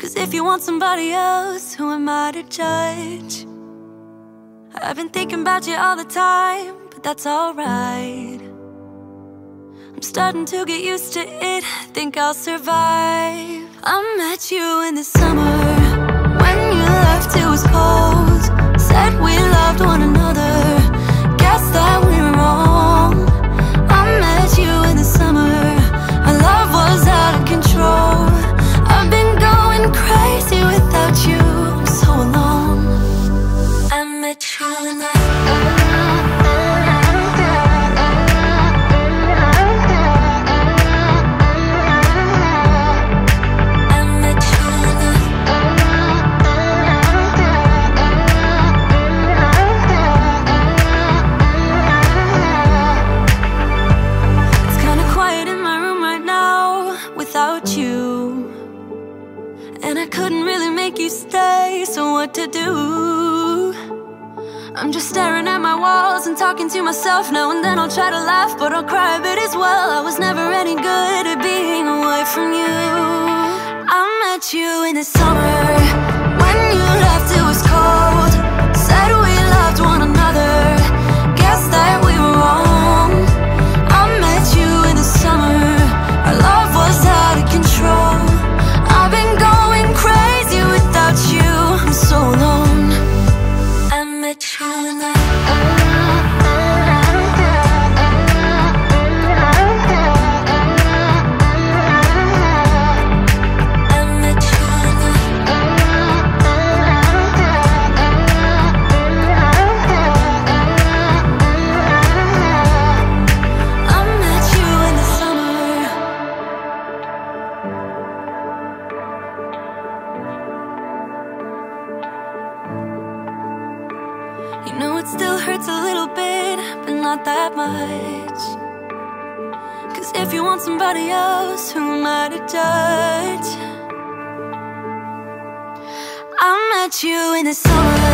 'Cause if you want somebody else, who am I to judge? I've been thinking about you all the time, but that's alright. I'm starting to get used to it, think I'll survive. I met you in the summer, when you left it was cold. Said we loved one another, guess that we were wrong. I met you in the summer, our love was out of control. I've been going crazy without you, I'm so alone. I met you in the without you, and I couldn't really make you stay, so what to do? I'm just staring at my walls and talking to myself. Now and then I'll try to laugh, but I'll cry a bit as well. I was never any good at being away from you. I met you in the summer, when you left it was cold. Said we loved one another, guess that we were wrong. I met you in the summer, our love was out of control. I've been going crazy without you, I'm so alone. I met you in the that much. 'Cause if you want somebody else, who am I to judge? I met you in the summer,